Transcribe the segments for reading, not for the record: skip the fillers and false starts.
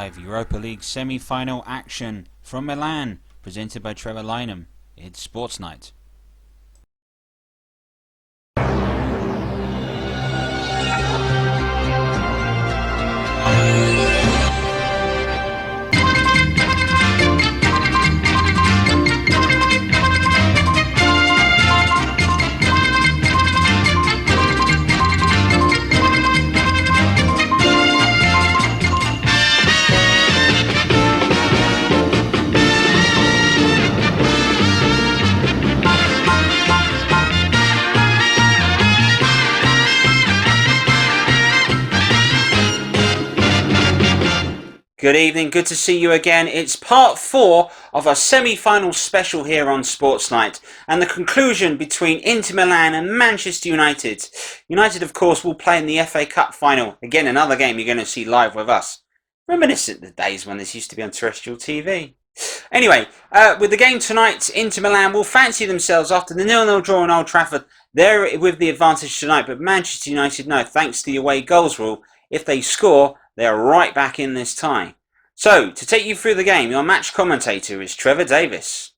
live Europa League Semi Final action from Milan, presented by Trevor Lynham. It's Sportsnight. Good evening, good to see you again. It's part 4 of our semi-final special here on Sportsnight, and the conclusion between Inter Milan and Manchester United. United, of course, will play in the FA Cup final. Again, another game you're going to see live with us. Reminiscent of the days when this used to be on terrestrial TV. Anyway, with the game tonight, Inter Milan will fancy themselves after the 0-0 draw in Old Trafford. They're with the advantage tonight, but Manchester United know, thanks to the away goals rule, if they score, they're right back in this tie. So, to take you through the game, your match commentator is Trevor Davis.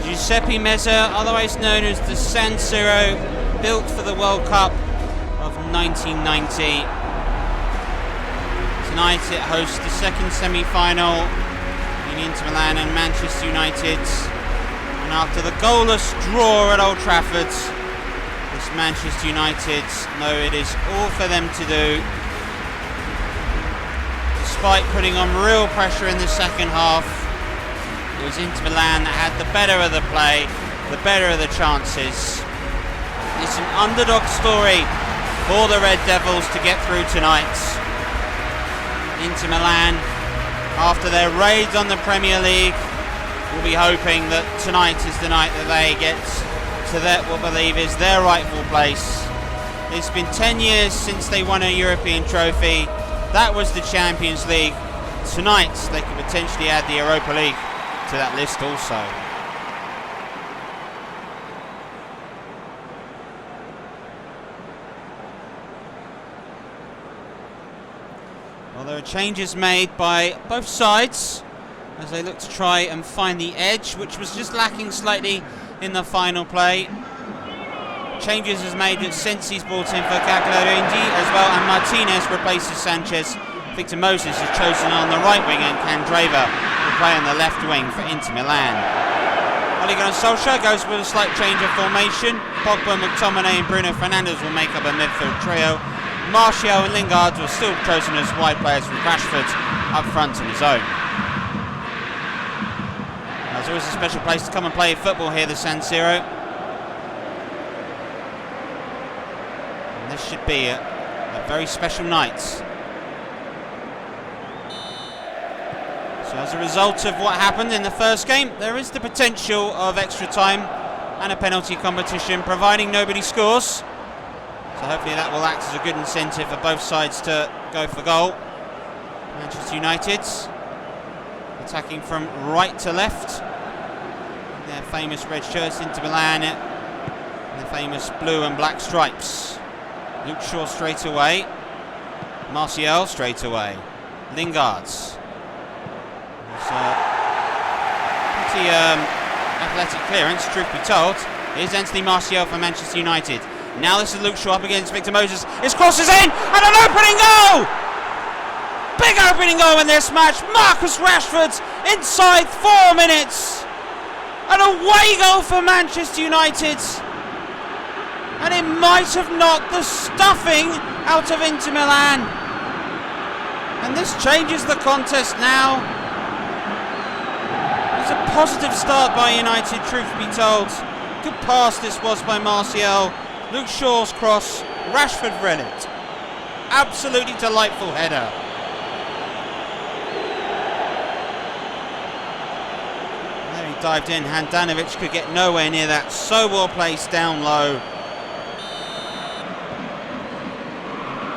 Giuseppe Meazza, otherwise known as the San Siro, built for the World Cup of 1990. Tonight it hosts the second semi-final between Inter Milan and Manchester United. And after the goalless draw at Old Trafford, this Manchester United know it is all for them to do. Despite putting on real pressure in the second half, it was Inter Milan that had the better of the play, the better of the chances. It's an underdog story for the Red Devils to get through tonight. Inter Milan, after their raids on the Premier League, will be hoping that tonight is the night that they get to what I believe is their rightful place. It's been 10 years since they won a European trophy. That was the Champions League. Tonight they could potentially add the Europa League to that list also. Well, there are changes made by both sides as they look to try and find the edge, which was just lacking slightly in the final play. Changes is made that Sensi's brought in for Cagliarini as well, and Martinez replaces Sanchez. Victor Moses is chosen on the right wing, and Candreva will play on the left wing for Inter Milan. Ole Gunnar Solskjaer goes with a slight change of formation. Pogba, McTominay and Bruno Fernandes will make up a midfield trio. Martial and Lingard were still chosen as wide players, with Rashford up front on his own. There's always a special place to come and play football here, the San Siro. And this should be a very special night. So as a result of what happened in the first game, there is the potential of extra time and a penalty competition, providing nobody scores. So hopefully that will act as a good incentive for both sides to go for goal. Manchester United attacking from right to left. Their famous red shirts, Inter Milan, and the famous blue and black stripes. Luke Shaw straight away. Martial straight away. Lingard. Pretty athletic clearance, truth be told. Here's Anthony Martial for Manchester United. Now this is Luke Shaw up against Victor Moses. His cross is in, and an opening goal! Big opening goal in this match. Marcus Rashford inside 4 minutes. An away goal for Manchester United. And it might have knocked the stuffing out of Inter Milan. And this changes the contest now. It's a positive start by United, truth be told. Good pass this was by Martial. Luke Shaw's cross. Rashford read it. Absolutely delightful header. Dived in, Handanovic could get nowhere near that, so well placed down low.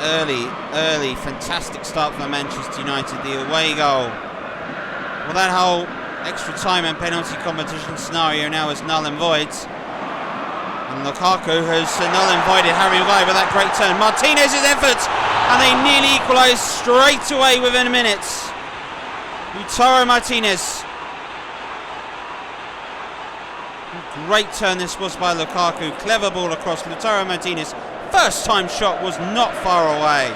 Early, fantastic start for Manchester United, the away goal. Well, that whole extra time and penalty competition scenario now is null and void. And Lukaku has null and voided Harry Maguire with that great turn. Martinez's effort, and they nearly equalise straight away within a minute. Lautaro Martinez. Great turn this was by Lukaku. Clever ball across. Lautaro Martinez. First time shot was not far away.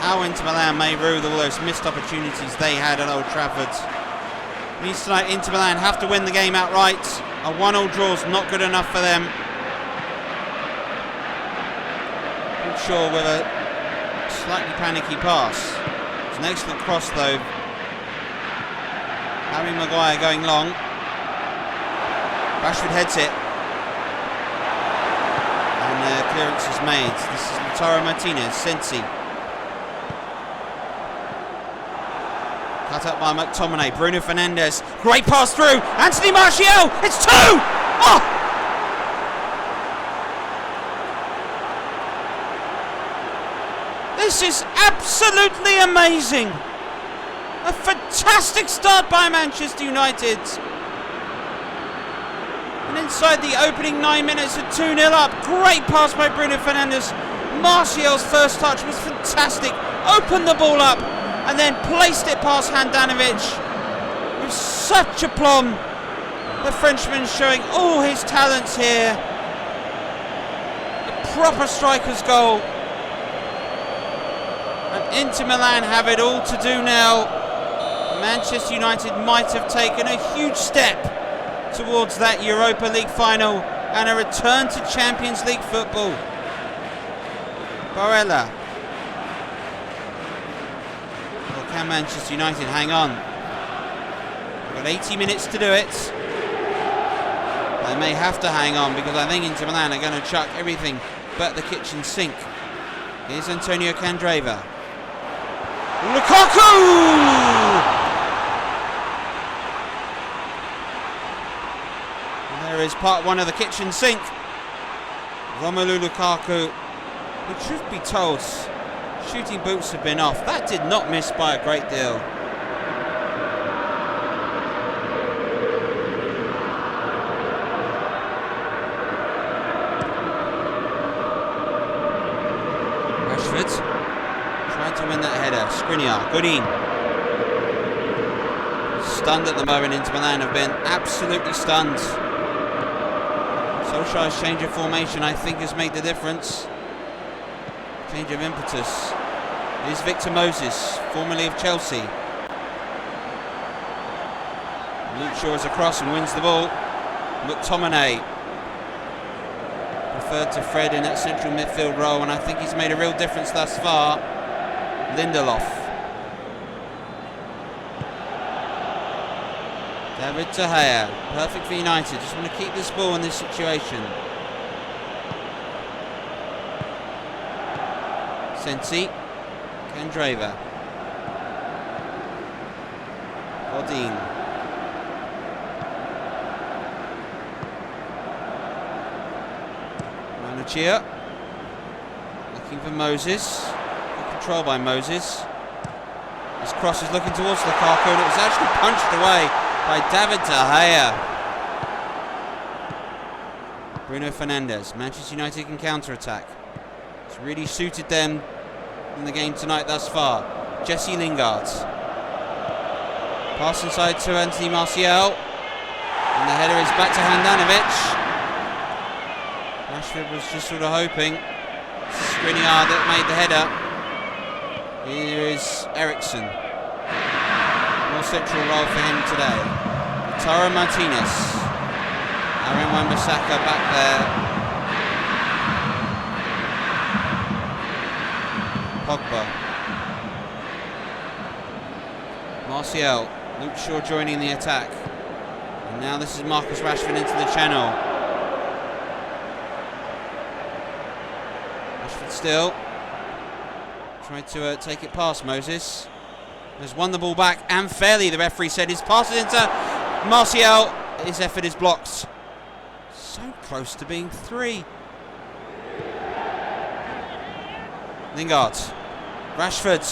How Inter Milan may rue all those missed opportunities they had at Old Trafford. Means tonight Inter Milan have to win the game outright. A 1-1 draw is not good enough for them. Shaw with a slightly panicky pass. It's an excellent cross though. Harry Maguire going long. Rashford heads it. And clearance is made. This is Lautaro Martinez. Sensi. Cut up by McTominay. Bruno Fernandes. Great pass through. Anthony Martial. It's 2! Oh! This is absolutely amazing. A fantastic start by Manchester United. And inside the opening 9 minutes at 2-0 up. Great pass by Bruno Fernandes. Martial's first touch was fantastic. Opened the ball up and then placed it past Handanovic with such aplomb. The Frenchman showing all his talents here. A proper striker's goal. And Inter Milan have it all to do now. Manchester United might have taken a huge step towards that Europa League final and a return to Champions League football. Barella. Well, can Manchester United hang on? We've got 80 minutes to do it. They may have to hang on because I think Inter Milan are going to chuck everything but the kitchen sink. Here's Antonio Candreva. Lukaku! There is part one of the kitchen sink. Romelu Lukaku, who, truth be told, shooting boots have been off. That did not miss by a great deal. Rashford trying to win that header. Skriniar, Godin. Stunned at the moment. Inter Milan have been absolutely stunned. Solskjaer's change of formation, I think, has made the difference. Change of impetus. Here's Victor Moses, formerly of Chelsea. Luke Shaw is across and wins the ball. McTominay preferred to Fred in that central midfield role, and I think he's made a real difference thus far. Lindelof. David De Gea, perfect for United. Just want to keep this ball in this situation. Sensi, Candreva, Godin, Manuccia, looking for Moses. Good control by Moses. His cross is looking towards Lukaku, and it was actually punched away by David De Gea. Bruno Fernandes. Manchester United can counter-attack. It's really suited them in the game tonight thus far. Jesse Lingard. Pass inside to Anthony Martial. And the header is back to Handanovic. Rashford was just sort of hoping. Skriniar that made the header. Here is Eriksson. More central role for him today. Lautaro Martinez. Aaron Wan-Bissaka back there. Pogba. Martial. Luke Shaw joining the attack. And now this is Marcus Rashford into the channel. Rashford still. Tried to take it past Moses. Has won the ball back and fairly, the referee said. His pass is into Martial. His effort is blocked. So close to being 3. Lingard. Rashford.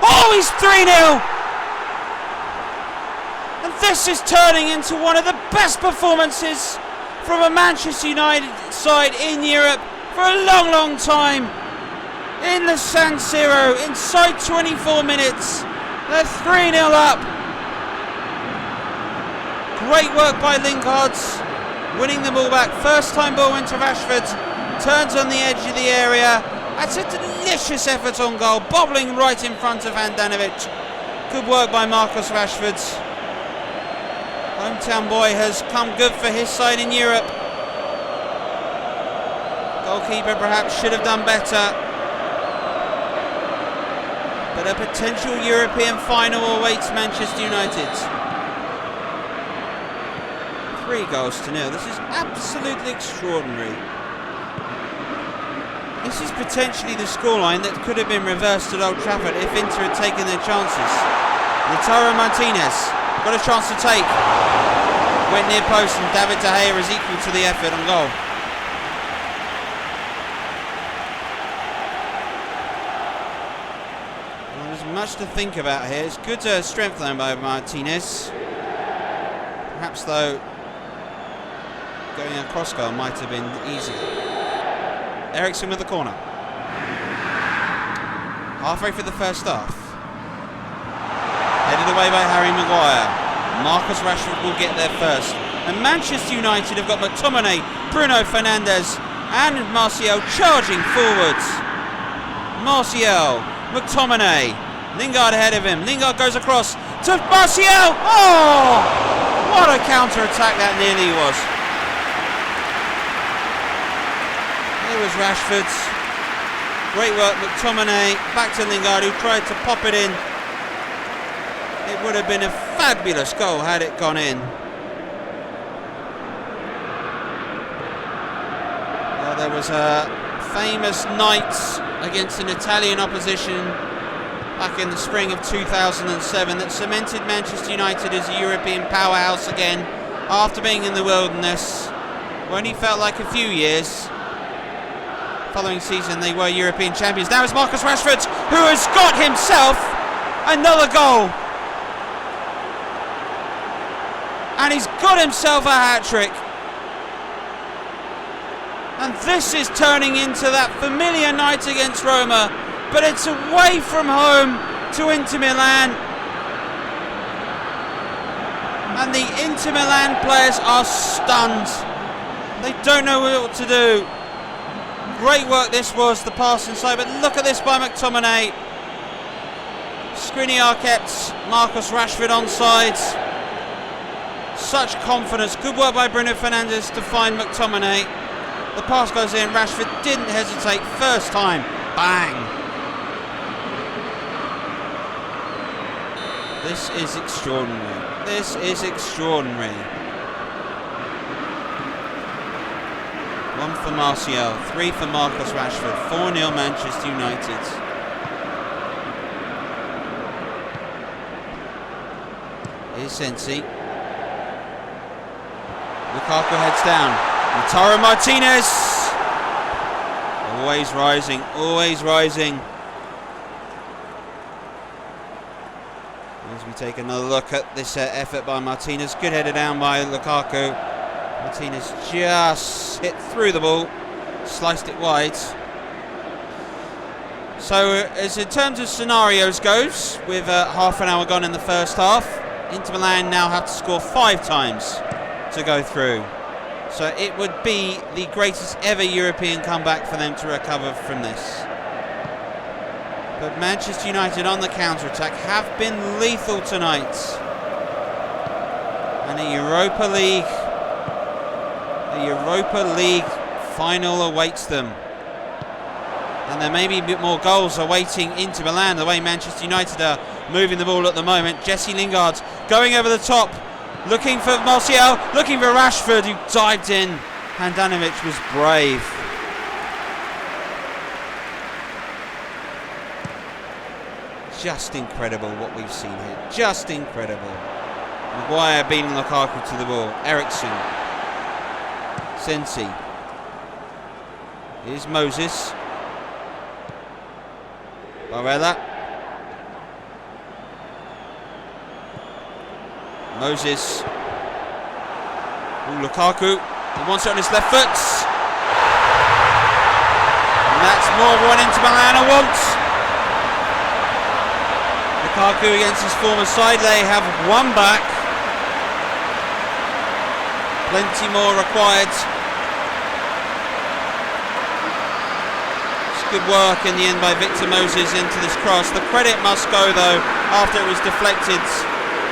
Oh, he's 3-0. this is turning into one of the best performances from a Manchester United side in Europe for a long, long time. In the San Siro, inside 24 minutes, they're 3-0 up. Great work by Lingard, winning the ball back. First time ball went to Rashford, turns on the edge of the area. That's a delicious effort on goal, bobbling right in front of Handanovic. Good work by Marcus Rashford. Hometown boy has come good for his side in Europe. Goalkeeper perhaps should have done better. But a potential European final awaits Manchester United. 3-0. This is absolutely extraordinary. This is potentially the scoreline that could have been reversed at Old Trafford if Inter had taken their chances. Lautaro Martinez got a chance to take. Went near post and David De Gea is equal to the effort on goal. Well, there's much to think about here. It's good strength line by Martinez. Perhaps though going across goal might have been easier. Eriksen with the corner. Halfway through the first half. Headed away by Harry Maguire. Marcus Rashford will get there first. And Manchester United have got McTominay, Bruno Fernandes and Martial charging forwards. Martial, McTominay, Lingard ahead of him. Lingard goes across to Martial. Oh! What a counter-attack that nearly was. Here was Rashford's. Great work, McTominay. Back to Lingard, who tried to pop it in. It would have been a fabulous goal had it gone in. Well, there was a famous night against an Italian opposition back in the spring of 2007 that cemented Manchester United as a European powerhouse again after being in the wilderness. Only felt like a few years. Following season they were European champions. Now it's Marcus Rashford who has got himself another goal. And he's got himself a hat-trick. And this is turning into that familiar night against Roma, but it's away from home to Inter Milan. And the Inter Milan players are stunned. They don't know what to do. Great work this was, the pass inside, but look at this by McTominay. Skriniar kept Marcus Rashford onside. Such confidence. Good work by Bruno Fernandes to find McTominay. The pass goes in. Rashford didn't hesitate. First time. Bang. This is extraordinary. This is extraordinary. 1 for Martial. 3 for Marcus Rashford. 4-0 Manchester United. Here's Sensi. Lukaku heads down. Lautaro Martinez. Always rising, always rising. As we take another look at this effort by Martinez. Good header down by Lukaku. Martinez just hit through the ball. Sliced it wide. So as in terms of scenarios goes, with half an hour gone in the first half, Inter Milan now have to score 5 times to go through. So it would be the greatest ever European comeback for them to recover from this. But Manchester United on the counter-attack have been lethal tonight. And a Europa League final awaits them. And there may be a bit more goals awaiting Inter Milan, the way Manchester United are moving the ball at the moment. Jesse Lingard going over the top. Looking for Martial, looking for Rashford, who dived in. Handanovic was brave. Just incredible what we've seen here. Just incredible. Maguire beating Lukaku to the ball. Eriksen. Sensi. Here's Moses. Barella. Moses. Ooh, Lukaku. He wants it on his left foot. And that's more of what Inter Milan wants. Lukaku against his former side. They have one back. Plenty more required. It's good work in the end by Victor Moses into this cross. The credit must go though after it was deflected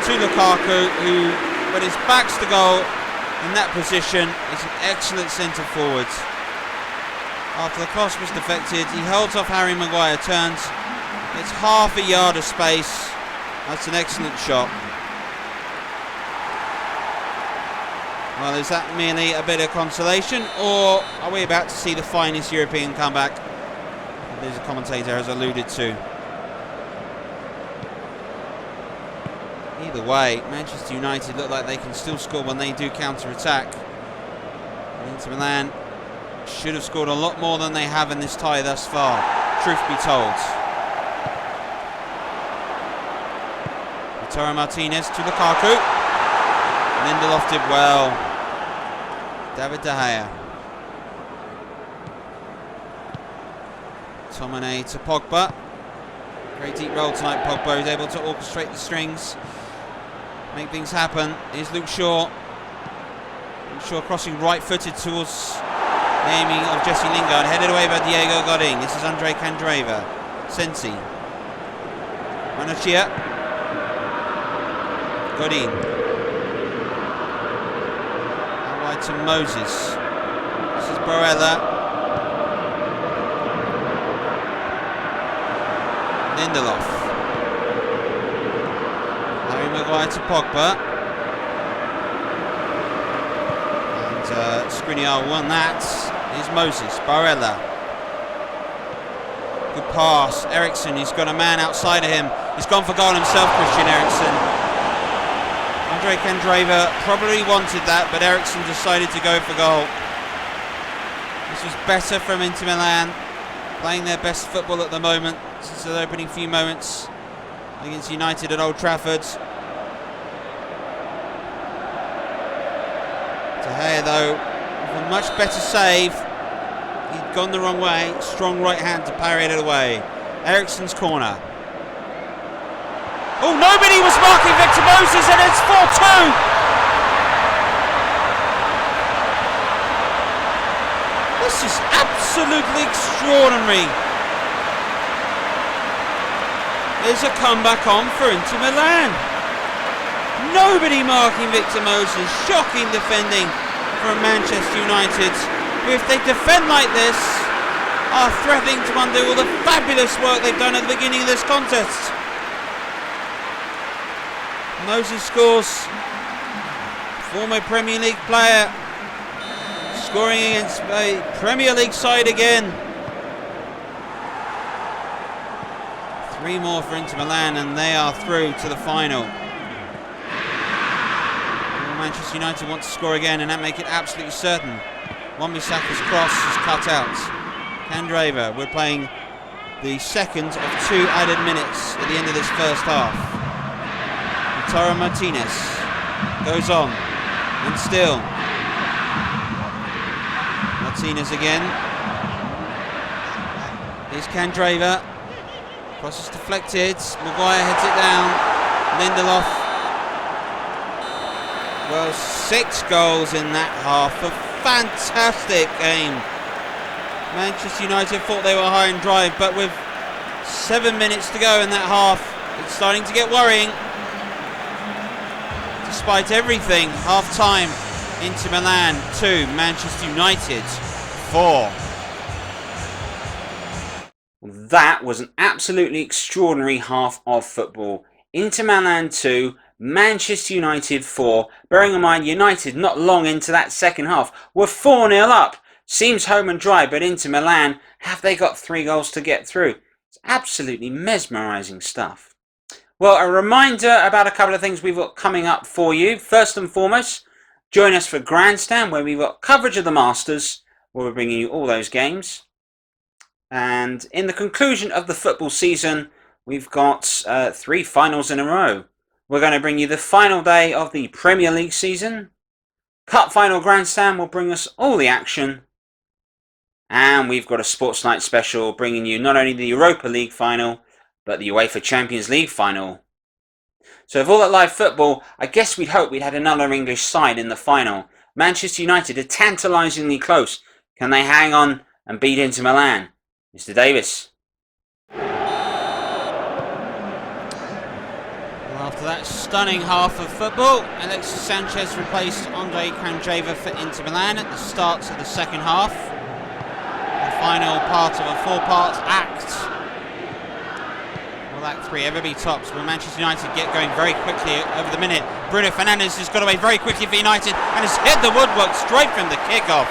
to Lukaku, who, when his back's to goal in that position, is an excellent centre forward. After the cross was deflected, he holds off Harry Maguire, turns, it's half a yard of space. That's an excellent shot. Well, is that merely a bit of consolation, or are we about to see the finest European comeback that the commentator has alluded to? Either way, Manchester United look like they can still score when they do counter-attack. Inter Milan should have scored a lot more than they have in this tie thus far, truth be told. Lautaro Martinez to Lukaku. Lindelof did well. David De Gea. Tomine to Pogba. Very deep roll tonight. Pogba is able to orchestrate the strings, make things happen. Here's Luke Shaw. Luke Shaw crossing right-footed towards the aiming of Jesse Lingard, headed away by Diego Godin. This is Andre Candreva. Sensi. Ranocchia. Godin. Out wide to Moses. This is Barella. Lindelof. Harry Maguire to Pogba. And Skriniar won that. Here's Moses. Barella. Good pass. Eriksson, he's got a man outside of him. He's gone for goal himself, Christian Eriksson. Andre Candreva probably wanted that, but Eriksson decided to go for goal. This was better from Inter Milan, playing their best football at the moment since the opening few moments against United at Old Trafford. De Gea, though, with a much better save. He'd gone the wrong way. Strong right hand to parry it away. Eriksson's corner. Oh, nobody was marking Victor Moses, and it's 4-2. This is absolutely extraordinary. There's a comeback on for Inter Milan. Nobody marking Victor Moses. Shocking defending from Manchester United, who, if they defend like this, are threatening to undo all the fabulous work they've done at the beginning of this contest. Moses scores. Former Premier League player scoring against a Premier League side again. 3 more for Inter Milan and they are through to the final. Manchester United want to score again and that make it absolutely certain. Wan-Bissaka's cross is cut out. Candreva, we're playing the second of 2 added minutes at the end of this first half. Lautaro Martinez goes on and still. Martinez again. Here's Candreva. Cross is deflected. Maguire heads it down. Lindelof. Well, 6 goals in that half. A fantastic game. Manchester United thought they were high and dry, but with 7 minutes to go in that half, it's starting to get worrying. Despite everything, half-time, Inter Milan 2, Manchester United 4. That was an absolutely extraordinary half of football. Inter Milan 2, Manchester United 4. Bearing in mind, United, not long into that second half, were 4-0 up. Seems home and dry, but Inter Milan, have they got 3 goals to get through? It's absolutely mesmerising stuff. Well, a reminder about a couple of things we've got coming up for you. First and foremost, join us for Grandstand, where we've got coverage of the Masters, where we're bringing you all those games. And in the conclusion of the football season, we've got 3 finals in a row. we're going to bring you the final day of the Premier League season. Cup Final Grandstand will bring us all the action. And we've got a Sportsnight special bringing you not only the Europa League final, but the UEFA Champions League final. So with all that live football, I guess we'd hope we'd had another English side in the final. Manchester United are tantalisingly close. Can they hang on and beat Inter Milan? Mr. Davis. After that stunning half of football, Alexis Sanchez replaced Andre Kranjeva for Inter Milan at the start of the second half. The final part of a four-part act. Well, Act 3, everybody tops. Will Manchester United get going very quickly over the minute? Bruno Fernandes has got away very quickly for United and has hit the woodwork straight from the kickoff.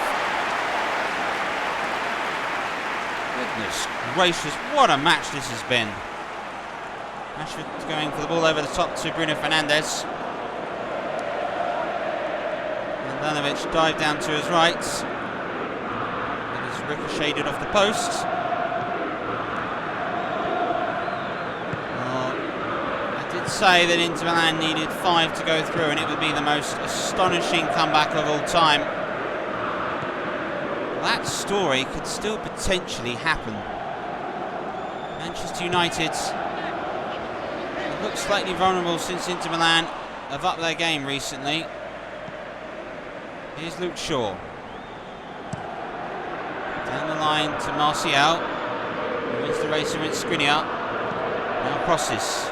Goodness gracious, what a match this has been. Rashford going for the ball over the top to Bruno Fernandes. Handanovic dived down to his right. It is ricocheted off the post. I did say that Inter Milan needed 5 to go through and it would be the most astonishing comeback of all time. That story could still potentially happen. Manchester United look slightly vulnerable since Inter Milan have upped their game recently. Here's Luke Shaw. Down the line to Martial. He wins the race against Skriniar. Now crosses.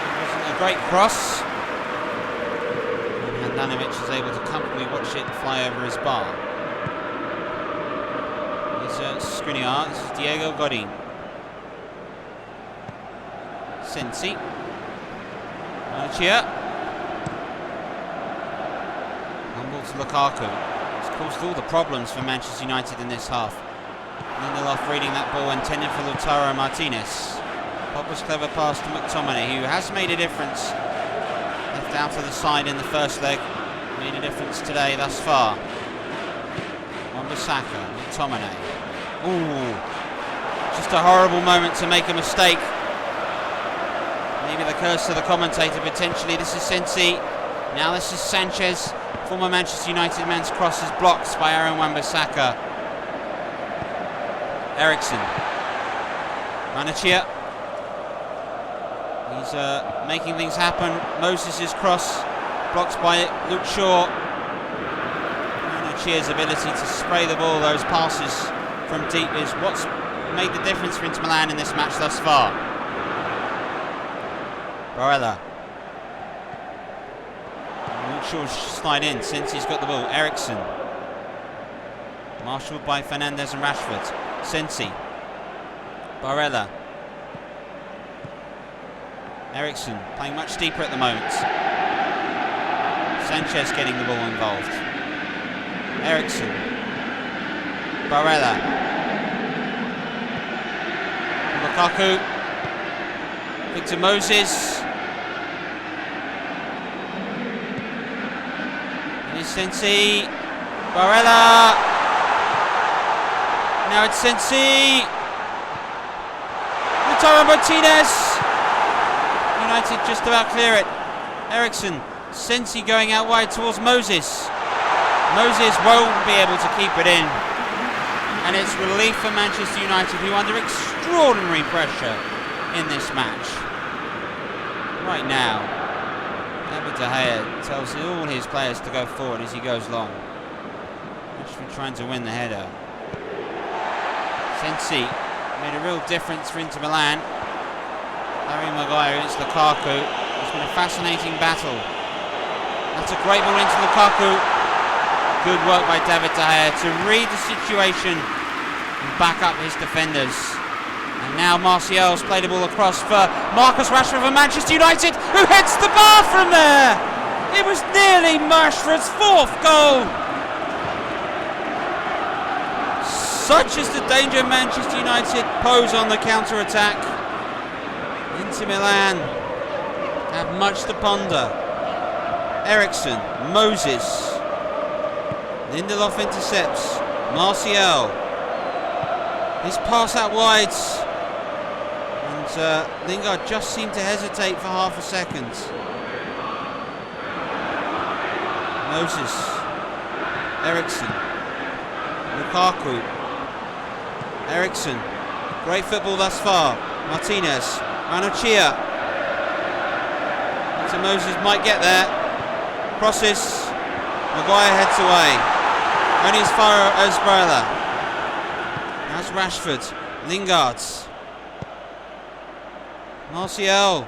It wasn't a great cross. And Handanovic is able to comfortably watch it fly over his bar. Skriniar, this is Diego Godin. Sensi. Manachia. Humble to Lukaku. It's caused all the problems for Manchester United in this half. Lindelof reading that ball intended for Lautaro Martinez. Pogba's clever pass to McTominay, who has made a difference. Left out to the side in the first leg. Made a difference today thus far. Wan-Bissaka, McTominay. Ooh, just a horrible moment to make a mistake. Maybe the curse of the commentator potentially. This is Sensi. Now this is Sanchez. Former Manchester United man's cross is blocked by Aaron Wan-Bissaka. Eriksen. Manachia. He's making things happen. Moses' cross blocked by Luke Shaw. Manachia's ability to spray the ball, those passes from deep, is what's made the difference for Inter Milan in this match thus far. Barella. Luke Shaw slide in since he's got the ball. Eriksen. Marshalled by Fernandes and Rashford. Sensi. Barella. Eriksen playing much deeper at the moment. Sanchez getting the ball involved. Eriksen. Barella. Lukaku. Victor Moses. Here's Sensi. Barella. Now it's Sensi. Lautaro Martinez. United just about clear it. Eriksen. Sensi going out wide towards Moses. Moses won't be able to keep it in. And it's relief for Manchester United, who are under extraordinary pressure in this match. Right now, David De Gea tells all his players to go forward as he goes long. Rashford trying to win the header. Sensi made a real difference for Inter Milan. Harry Maguire against Lukaku. It's been a fascinating battle. That's a great ball into Lukaku. Good work by David De Gea to read the situation and back up his defenders. And now Martial's played the ball across for Marcus Rashford of Manchester United, who hits the bar from there. It was nearly Rashford's 4th goal. Such is the danger Manchester United pose on the counter-attack. Inter Milan have much to ponder. Eriksen, Moses. Lindelof intercepts. Martial. His pass out wide. And Lingard just seemed to hesitate for half a second. Moses. Eriksson. Lukaku. Eriksson. Great football thus far. Martinez. Ranocchia. So Moses might get there. Crosses. Maguire heads away. Only as far as Barella. That's Rashford. Lingard. Martial.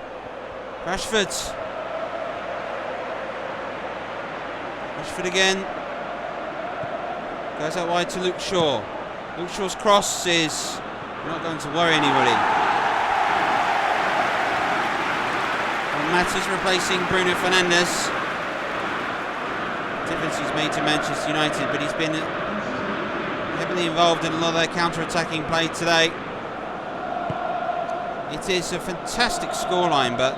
Rashford. Rashford again. Goes out wide to Luke Shaw. Luke Shaw's cross is not going to worry anybody. Matters replacing Bruno Fernandes. Difference he's made to Manchester United, but he's been heavily involved in a lot of their counter-attacking play today. It is a fantastic scoreline, but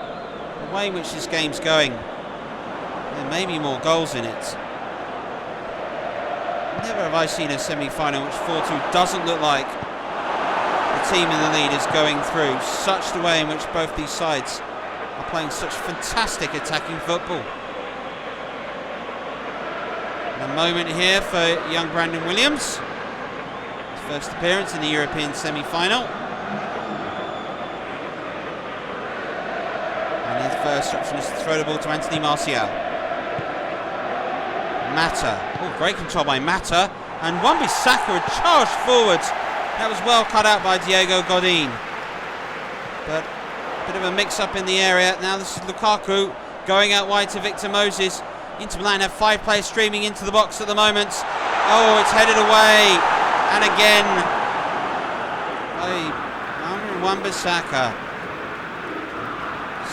the way in which this game's going, there may be more goals in it. Never have I seen a semi-final which 4-2 doesn't look like the team in the lead is going through. Such the way in which both these sides are playing such fantastic attacking football. And a moment here for young Brandon Williams. His first appearance in the European semi-final. And his first option is to throw the ball to Anthony Martial. Mata. Oh, great control by Mata. And Wan-Bissaka had charged forward. That was well cut out by Diego Godin. But bit of a mix-up in the area. Now this is Lukaku going out wide to Victor Moses. Inter Milan have 5 players streaming into the box at the moment. Oh, it's headed away. And again, Wan-Bissaka.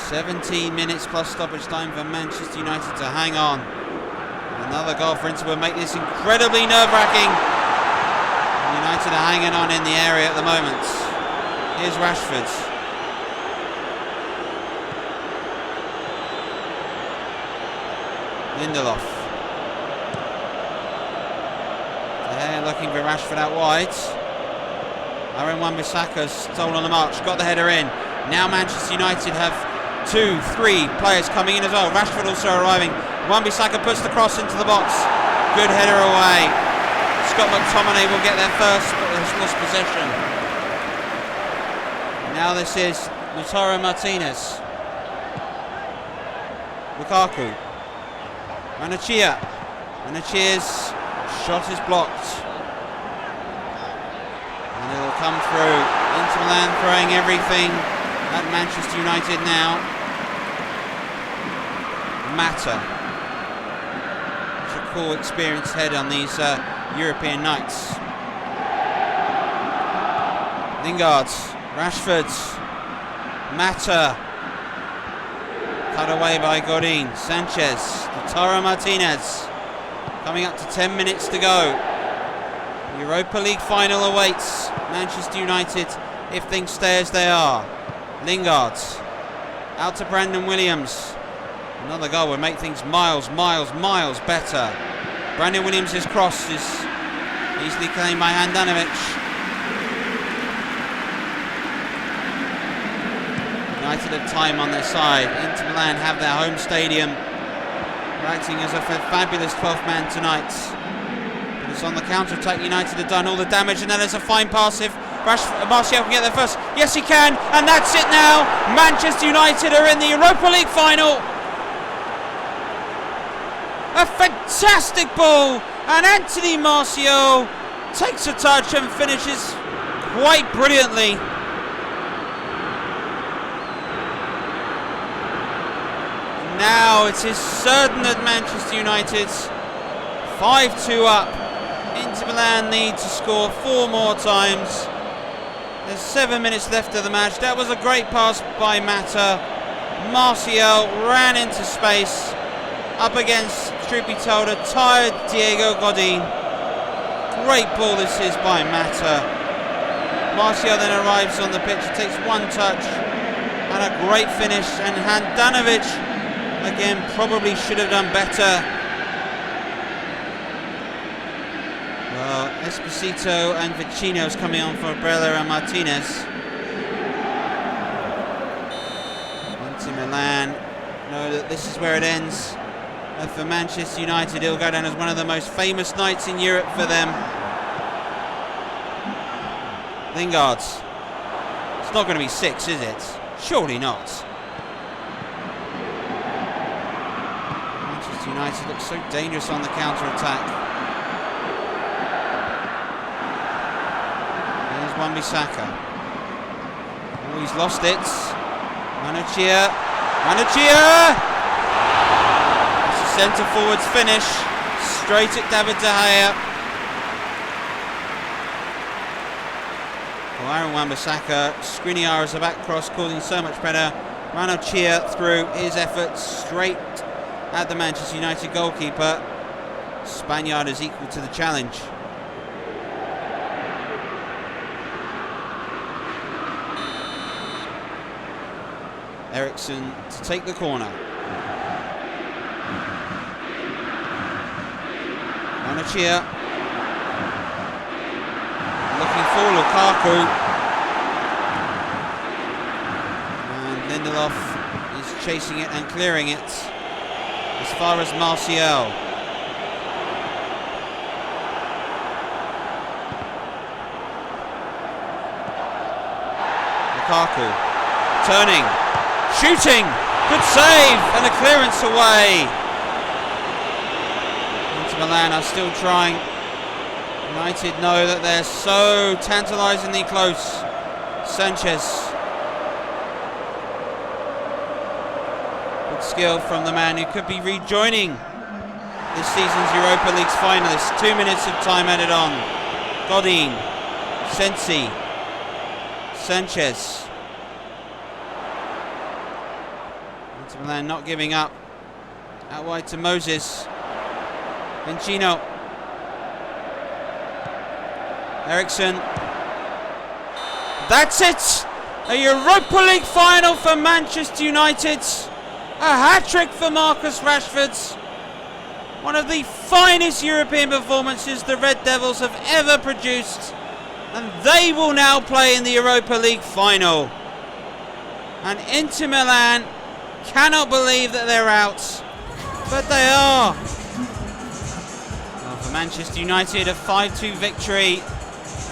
17 minutes plus stoppage time for Manchester United to hang on. Another goal for Inter will make this incredibly nerve-wracking. United are hanging on in the area at the moment. Here's Rashford. Lindelof. They're looking for Rashford out wide. Aaron Wan-Bissaka stolen the march, got the header in. Now Manchester United have 2-3 players coming in as well. Rashford also arriving. Wan-Bissaka puts the cross into the box. Good header away. Scott McTominay will get there first, but has lost possession. Now this is Lautaro Martinez. Lukaku. Ranocchia. Ranocchia's shot is blocked. And it'll come through. Inter Milan throwing everything at Manchester United now. Mata. It's a cool, experienced head on these European nights. Lingard. Rashford. Mata. Cut away by Godin. Sanchez. Lautaro Martinez. Coming up to 10 minutes to go. Europa League final awaits Manchester United if things stay as they are. Lingard. Out to Brandon Williams. Another goal would make things miles better. Brandon Williams' cross is easily claimed by Handanovic. United have time on their side. Inter Milan have their home stadium. They're acting as a fabulous 12th man tonight. But it's on the counter-attack. United have done all the damage, and then there's a fine pass if Martial can get there first. Yes, he can, and that's it now. Manchester United are in the Europa League final. A fantastic ball, and Anthony Martial takes a touch and finishes quite brilliantly. Now it is certain that Manchester United 5-2 up. Inter Milan need to score 4 more times. There's 7 minutes left of the match. That was a great pass by Mata. Martial ran into space up against Troupy-Tolda, tired Diego Godin. Great ball this is by Mata. Martial then arrives on the pitch, takes 1 touch and a great finish, and Handanovic again probably should have done better. Well, Esposito and Vecino's coming on for Abrela and Martinez. Inter Milan know that this is where it ends. And for Manchester United, it'll go down as one of the most famous nights in Europe for them. Lingard. It's not going to be 6, is it? Surely not. Manchester United looks so dangerous on the counter-attack. There's Wan-Bissaka. Oh, he's lost it. Manochia. It's a centre forwards finish. Straight at David De Gea. Well, Aaron Wan-Bissaka, Skriniar as a back cross, causing so much better. Manochia through his effort straight at the Manchester United goalkeeper. Spaniard is equal to the challenge. Eriksson to take the corner. Manochia looking for Lukaku. And Lindelof is chasing it and clearing it as far as Martial. Lukaku turning. Shooting! Good save! And a clearance away. Inter Milan are still trying. United know that they're so tantalisingly close. Sanchez. Good skill from the man who could be rejoining this season's Europa League finalists. 2 minutes of time added on. Godin. Sensi. Sanchez. Inter Milan not giving up. Out wide to Moses. Vecino. Eriksson. That's it! A Europa League final for Manchester United. A hat-trick for Marcus Rashford. One of the finest European performances the Red Devils have ever produced. And they will now play in the Europa League final. And Inter Milan cannot believe that they're out, but they are. Well, for Manchester United, a 5-2 victory,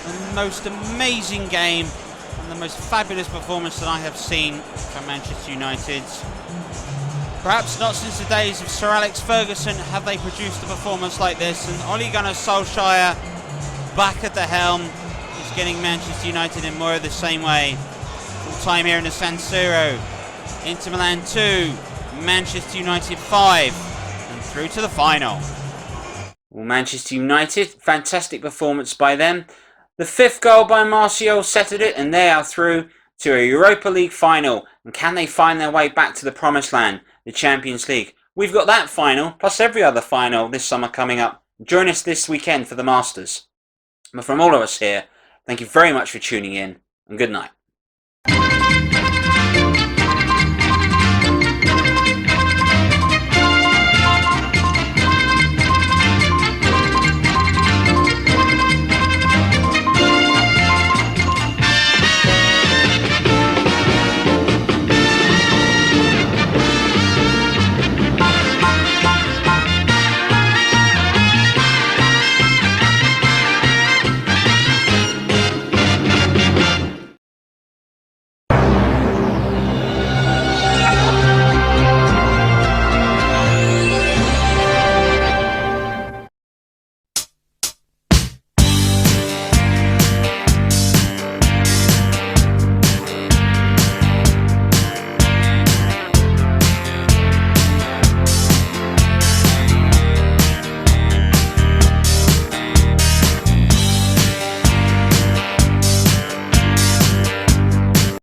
the most amazing game and the most fabulous performance that I have seen from Manchester United. Perhaps not since the days of Sir Alex Ferguson have they produced a performance like this, and Ole Gunnar Solskjaer back at the helm is getting Manchester United in more of the same way. Full time here in the San Siro. Inter Milan 2, Manchester United 5, and through to the final. Well, Manchester United, fantastic performance by them. The 5th goal by Martial settled it, and they are through to a Europa League final. And can they find their way back to the promised land, the Champions League? We've got that final, plus every other final this summer coming up. Join us this weekend for the Masters. But from all of us here, thank you very much for tuning in, and good night.